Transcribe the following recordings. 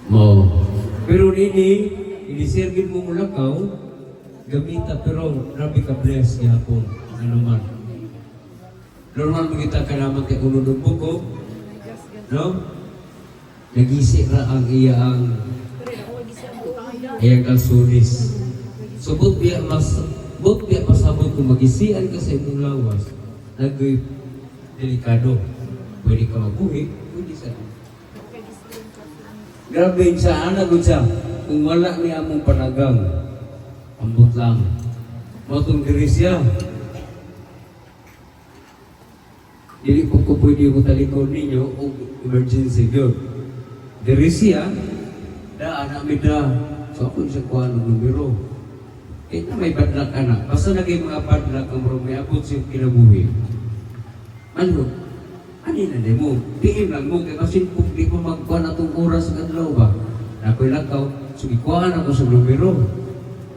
Mo. Pero ini sergin mo mulakaw, gamita pero grabe ka bless gihapon. Ano man. Normal magita ka naman kay unod buko. No? Nagisi ra ang iyang kalsunis. So but biya pasabot kung magisian ka sa imong lawas, nagay delikado. Pwede ka mabuhi, pwede sa grabe sa anak ko siya, kung wala ni among panagang, ambot lang. Matong diri siya. Dili po ko pwede mo talikod ninyo o emergency yun. Diri siya, anak mi da. So ako siya kuha ng numero. Eh na may badlak anak. Basta naging mga badlak ang may abot siya kinabuhi. Ano? Ano na din mo? Tingin lang mo. Kasi kung di ko magkuha na itong oras ng adlaw ba? Ako'y lakaw. So ikuhaan ako sa numero.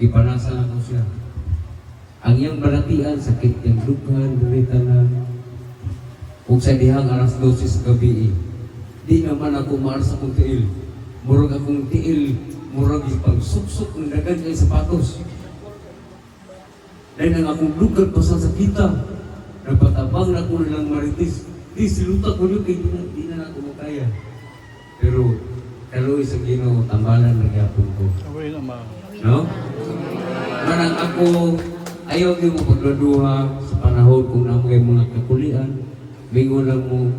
Ipanasa ako siya. Ang iyang balatian, sakit yung dughan, berita na. Kung sa dihang alas 12 sa gabi, di naman ako maaras akong tiil. Murag akong tiil, murag ipang suksok ng dagan niya sapatos. Dahil ang akong lugar pasang sa kita, napatabang na ko nilang maritis. Di silutak ko yun, di na ako makaya. Pero, kaloy sa Ginoo, tambalan na gyapon ko. Away naman. No? Manang ako, ayaw niyo mo pagladuha sa panahon kung namagay mga kakulian. Bingo lang mo,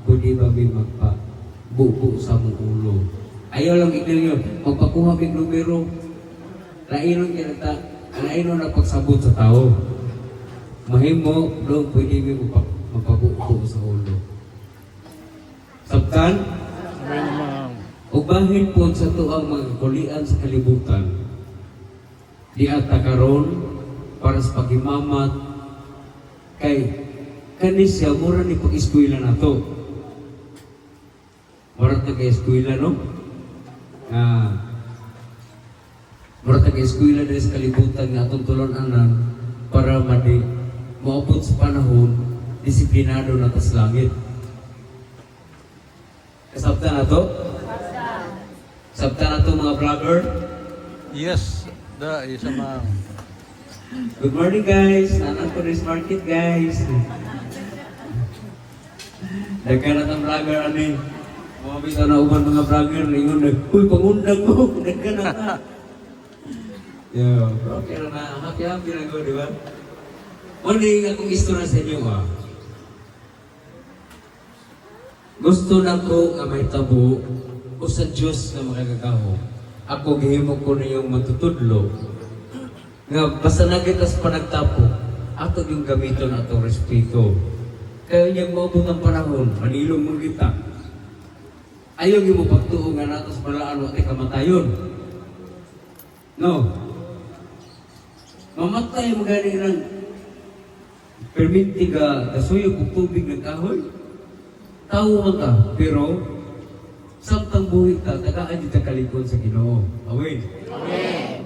pwede ba may magpa-bubo sa mong ulo. Ayaw lang itin nyo, magpakuha may numero. Lainon na pagsabot sa tao. Mahimo, doon pwede may magpabubo sa ulo. Sabtan? Away naman. Ubahin po sa tuang mga kulian sa kalibutan. Di ata karon para sa pagimamat kay kanisya, mura ni pag-eskwela na to. Mura taga-eskwela, no? Mura taga-eskwela na sa kalibutan nga atong tulon-anan para maabot sa panahon, disiplinado na tas langit. Kasabta na to? Kasabta na to mga vlogger? Yes, isa mang. Good morning guys! Nanang Tourist Market guys! Nagkaroon ng vlogger ani. Mabita na uban mga vlogger na yun. Uy, pangundang mo! Nagkaroon na! Yo, okay na. Happy na ko, di ba? Muli akong istorya sa inyo Gusto na ko nga may tabo o sa Diyos na makagagaho. Ako gihimo ko na yung matutudlo nga basta nagitas pa nagtapo, ato yung gamiton atong respeto. Kaya niyang maubot ang panahon, manilong mong kita. Ayaw yung mo pagtuo nga natos malaan at kamatayon. No. Mamatay mo gani ng perminti ka kasuyo kung tubig ng kahoy. Tao man ka, pero samtang buhi ka, tagaan dito kalikod sa Ginoo. Amen. Amen.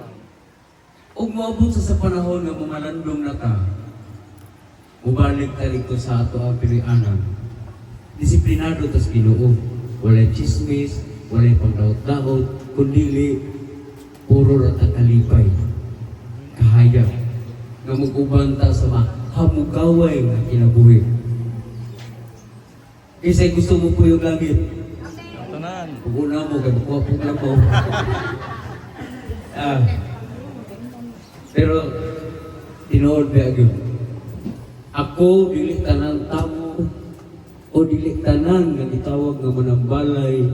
Ug maabot sa panahon nga mamalandong na ka, mubalik ka rito sa ato ang pilianan. Disiplinado tas Ginoo. Walay chismis, walay pagdaot-daot, kundi puro rata kalipay. Kahayag. Nga magubanta sa mga hamugaway nga kinabuhi. Kasi gusto mo po yung langit. Tanan. Kung una mo, kabukuha po lang mo. Pero, tinood ba yun? Ako, dili tanan tamo, o dili tanan nga gitawag nga manambalay,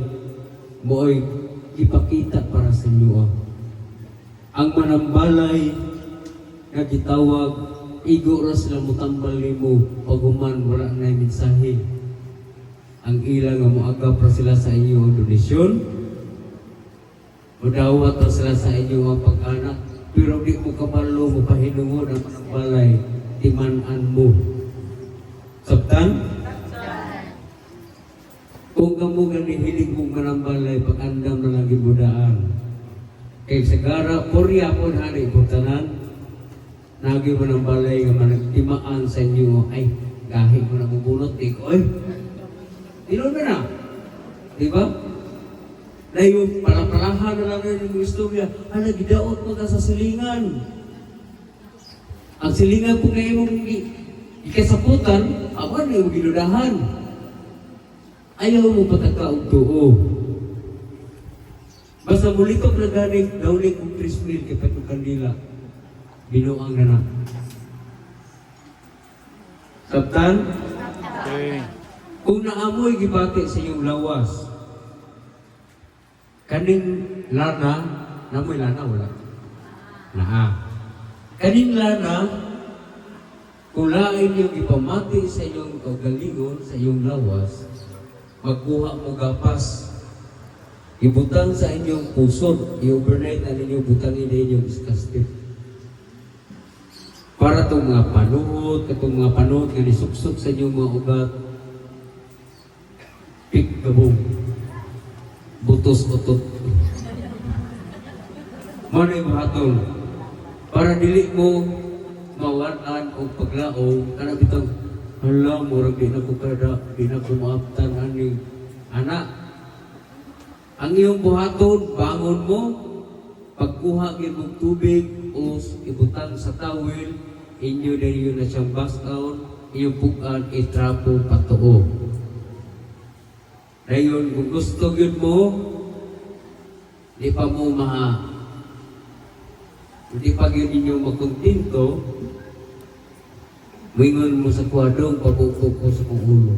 mo'y ipakita para sa inyo. Ang manambalay nga gitawag, igo ra sila mutambal nimo pag human wala na mensahe. Ang ilang nga moagap ra sila sa inyo ang donasyon, mudawat ra sila sa inyo ang pag-anak, pero di mo kabalo mo pahinungod ang manambalay, timan-an mo. Sabtan? Kung kamo ganihilig mong manambalay, pag-andam na lang gibudaan. Kay sagara, porya po na ibutanan, nagi manambalay nga managtimaan sa inyo, ay, kahit mo na bubunot, oy, tino na na. Diba? Na yung palapalahan na lang yung istorya, gidaot mo ka sa silingan. Ang silingan po na yung ikasaputan, ako na yung ginudahan. Ayaw mo patagkaog tuo. Basta mulitok na ganing, nauling kong 3,000 kay Patong Kandila. Binuang na na. Sabtan? Okay. Kung naamoy gibati sa iyong lawas, kaning lana, namoy lana, wala. Naa. Kaning lana, kung lain yung ipamati sa iyong kagalingon, sa iyong lawas, magkuha mo gapas. Ibutang sa inyong pusod, i-overnight na ninyo, butangin na inyong disgusted. Para itong mga panuhot, itong mga panuhot nga nisuksok sa inyong mga ugat, pik gabong, butos otot. Manay mahatol, para dili mo mawalan o paglaong, kana bitang, hala, murag di na ko kada, di na ko maaptan aning anak. Ang iyong buhaton, bangon mo, pagkuha gid mong tubig o ibutang sa towel, inyo na yun na siyang baskaon, iyong pugan, itrapo, patuo. Dayon, kung gusto yun mo, di pa mo hindi pa yun ninyo magkontinto, mingon mo sa kwadong, pabukog ko sa kong ulo.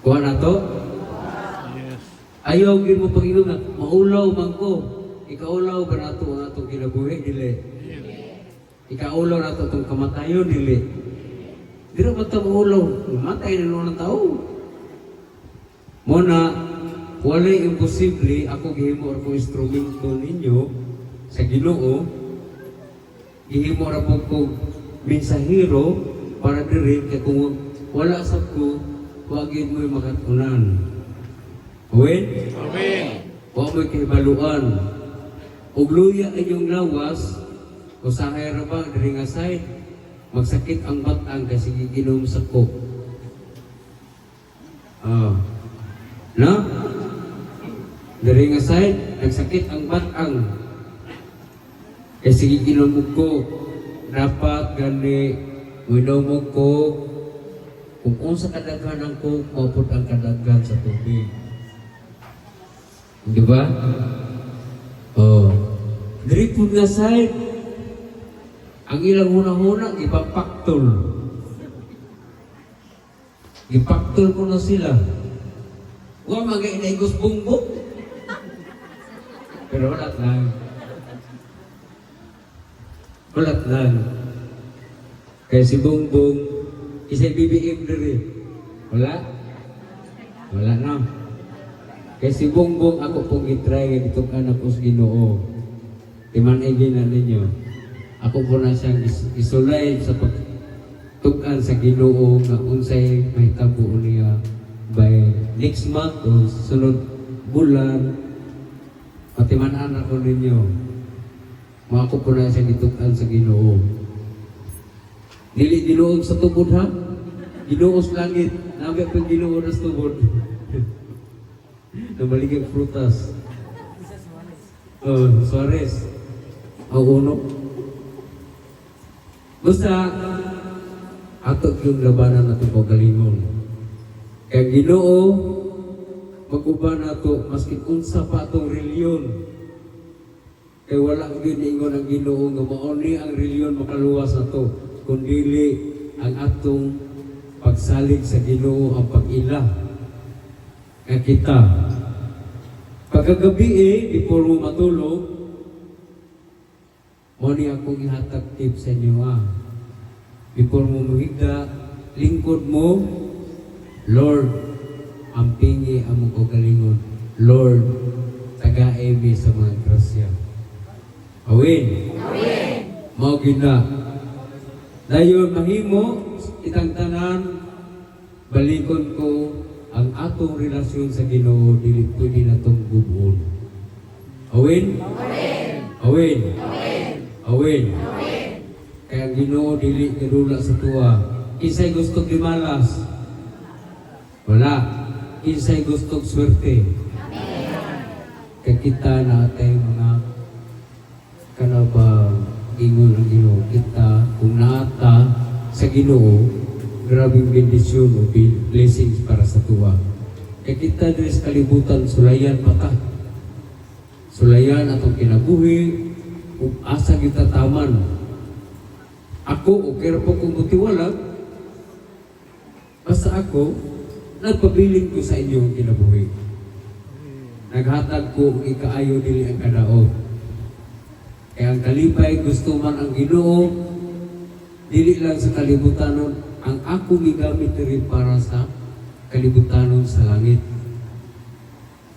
Kuha na to? Yes. Ayaw gid mo Panginoon na maulaw man ko. Ikaulaw ba nato ang atong kinabuhi dili? Ikaulaw nato atong kamatayon dili. Dira ba ta maulaw? Matay na ng tao. Muna walay imposible ako gihimo ako instrumento ninyo sa Ginoo. Gihimo ra po ko mensahero para diri kay kung wala sa ko wagid mo makatunan. Amen? Amen. Huwag mo'y kahibaluan. Ug luya inyong lawas, o sa kaya ba, diri nga side, magsakit ang batang kasi giginom sa ko. No? Diri nga side, nagsakit ang batang. Kasi giginom ko, dapat gani, minom ko, kung unsa kadaghanan ko, maupod ang kadaghan sa tubig. Di ba? Oh. Diri po nga side, ang ilang hunang-hunang, ipapaktol. Ipaktol ko na sila. Huwag mag-inaigos bungbong. Pero walat lang. Walat lang. Kaya si Bongbong, isa'y BBM diri. Wala? Wala na. Kaya si Bongbong ako pong itry nga itong anak ko sa Ginoo. Timan-igin na ninyo. Ako po na siyang isulay sa pagtukan sa Ginoo nga unsay may tabo niya by next month o sunod bulan. Patiman-an ako ninyo. Mga ko po na siyang itukan sa Ginoo. Dili Ginoo sa tubod ha? Ginoo sa langit. Nabi ang Ginoo na sa tubod. Namaligay frutas. Suarez. Ang uno. Basta, ato yung labanan natin pagalingon. Kaya Ginoo, mag-uban nato, maski unsa pa atong reliyon. Kaya wala yun ingon ang Ginoo, nga mauni ang reliyon makaluwas nato. Kundili ang atong pagsalig sa Ginoo, ang pag-ila. Kaya kita, pagkagabi before mo matulog, muni akong ihatag tip sa inyo Before mo muhigda, lingkod mo, Lord, ampingi among kagalingon. Lord, tagae mi sa mga grasya. Awin? Awin! Mao gina. Dayon mahimo, itang tanan, balikon ko, ang atong relasyon sa Ginoo dili pwede natong bubuon. Awin? Awin! Awin! Awin! Kaya ang Ginoo dili kadula sa tuwa. Kinsay gusto limalas? Wala. Kinsay gusto swerte? kay kita natay mga kanabang ingon ang Ginoo kita kung naata sa Ginoo grabing bendisyon o blessings para sa tuwa. Kay kita diri sa kalibutan sulayan pa ta. Sulayan atong kinabuhi ug asa kita taman. Ako okay ra po kung mutiwala. Basta ako nagpabiling ko sa inyo ang kinabuhi. Naghatag ko ang ikaayo dili ang kadaot. Kaya ang kalipay gusto man ang Ginoo dili lang sa kalibutanon ang ako gigamit diri para sa kalibutanon sa langit.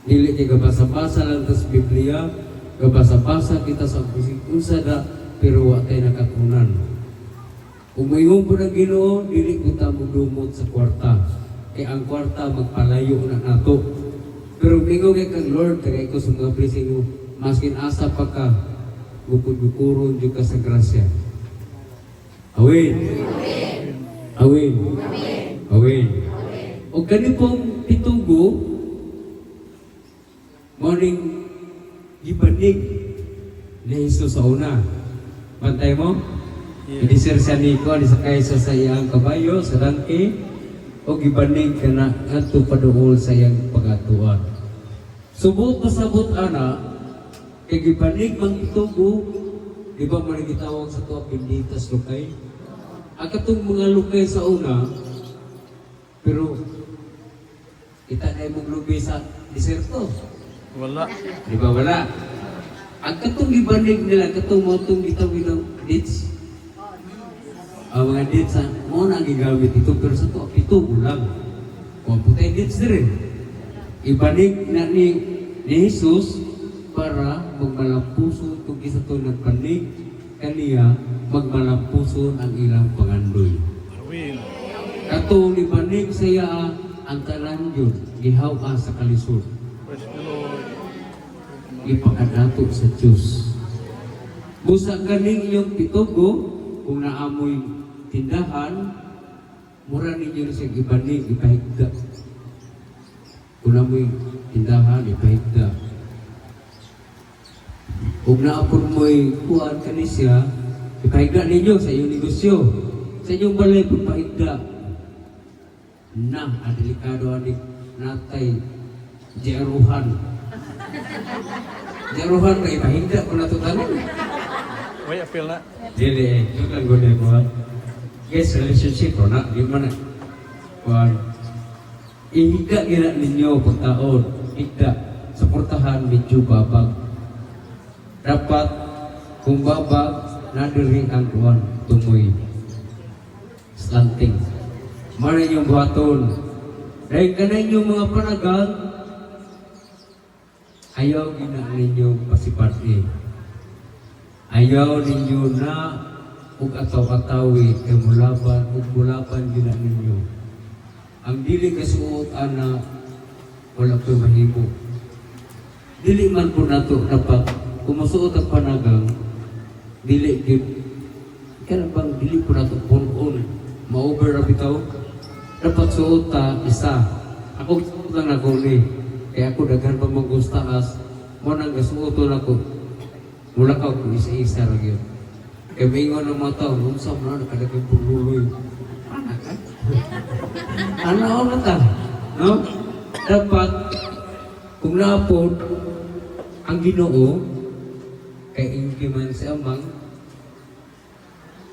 Dili kay gabasa-basa lang tas Biblia, gabasa-basa kita sa unsa da pero wa tay nakatunan. Kung mayong po ng Ginoo, dili ko ta dumot sa kwarta. Kaya ang kwarta magpalayo na nato. Pero mingaw kay kang Lord, kaya ko sa mga blessing mo, maskin asa pa ka, gupod-gupuron dyan ka sa grasya. Awin. Awin. Awin. O ganipong pitugo, morning gibanig ni Jesus sa una. Bantay mo? Idisir siya ni ko, sakay sa iyang kabayo, sa dangke, o gibanig ka na ato paduol sa iyang pagatuan. Subot pasabot ana, kay gibanig mang itugo, di ba mo nagitawag sa tuwa benditas lukay? Ang katong mga lukay sa una, pero kita na mong lubi sa diserto. Wala. Di ba wala? Ang katong gibanig nila, katong motong gitawin ng ditch. Ang mga ditch, mo na gigamit ito, pero sa to, ito ulang. Kung putay ditch na rin. Ibanig na ni Jesus para magmalampuson kung isa to nagpanig kaniya, magmalampuson ang ilang pangandoy. Awin. Katong ibanig saya ang tanan yun, gihawa sa kalisod. Praise the Lord. Ipakadato sa Diyos. Busa ganing iyong pitugo, kung naamoy tindahan, mura ninyo siya ibanig, ipahigda. Kung naamoy tindahan, ipahigda. Kung naapon mo'y kuhaan ka siya, ipahigda ninyo sa iyong negosyo. Sa inyong balay, pagpahigda. Na, delikado anik natay, jeruhan. Jeruhan ka, ipahigda ko na ito tanong. Wait, appeal na. Dili, ito lang guna ko. Yes, relationship ko na, di man na. Kuhan. Ihigda gina ninyo pagtaon. Higda. Suportahan, medyo babag. Dapat, kung babag, nadiri ang kuhan. Tumoy. Slanting. Marin yung buhaton. Dahil kanan yung mga panagang, ayaw gina ninyo pasipati. Ayaw ninyo na ug ataw-atawi kay mulaban ug mulaban gina ninyo. Ang dili kasuot ana wala pa mahimo. Dili man po nato dapat kumusuot ang panagang dili gyud kanang dili po nato punon ma-over ra bitaw. Dapat suot ta isa. Ako lang ako ni kaya ako daghan pa magustaas mo nang gasuoton ako. Mula ka kung isa-isa rin yun. Kaya maingon ng mga tao, unsa mo na nakadagay pululoy. Ano na ta? No? Dapat, kung naapod, ang Ginoo, kay hindi man si Amang,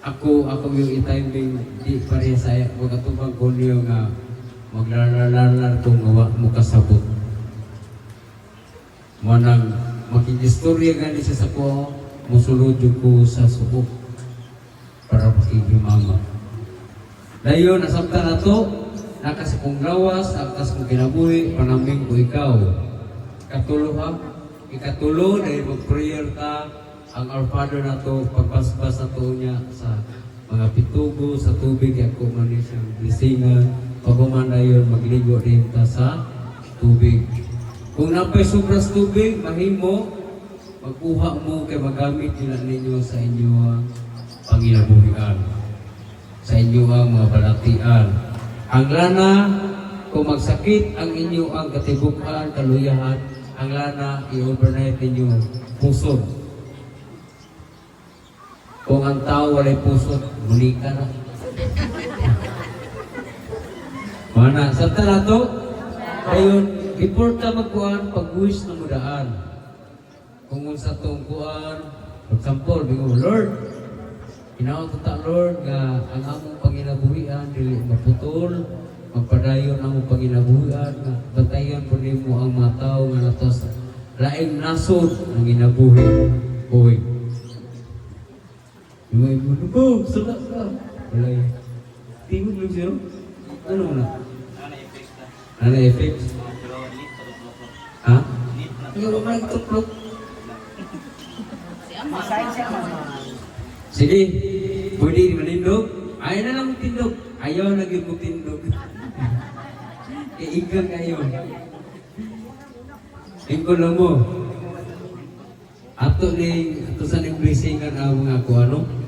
ako yung itiming di pareha saya, magkatubang ko niyo nga maglalalar kung gawa mo kasabot. Manang makinistorya gani siya sa ko, musulod ko sa suko para makikimama. Dayon, nasabta na to, nakas kong gawas, nakas kong kinabuhi, panaming ko ikaw. Ikatulo ha? Ikatulo, dahil mag-prayer ka, ang Our Father na to, pagbasbas na to niya sa mga pitugo, sa tubig, ako man siyang blisingan, pag dayon, magligo din ta sa tubig. Kung napay sobras tubig, mahimo, magkuha mo kay magamit nila ninyo sa inyong panginabuhian, sa inyong mga balatian. Ang lana, kung magsakit ang inyo ang katibukan, kaluyahan, ang lana i-overnight ninyo pusod. Kung ang tao walay pusod, muli ka na. Mana, sa talato, ayun, before ka magkuhan, pag-wish na mudaan. Kung sa itong kuhan, for example, bingo, Lord, inaot ta Lord, nga ang among panginabuhian, dili maputol, magpadayon ang among panginabuhian, nga batayon po mo ang mga tao nga natos laing nasod ang ginabuhi. Boy. Yung ibu, oh, sulat ka. Wala yun. Tingog lang siya. Ano na? Ano effect? Ha? Yung rumay tuklok. Sige, pwede manindog. Ayaw na lang tindog. Ayaw na mo tindog. Iigang kayo. Ingko lang mo. Ato sa ning blessing ang mga kuano.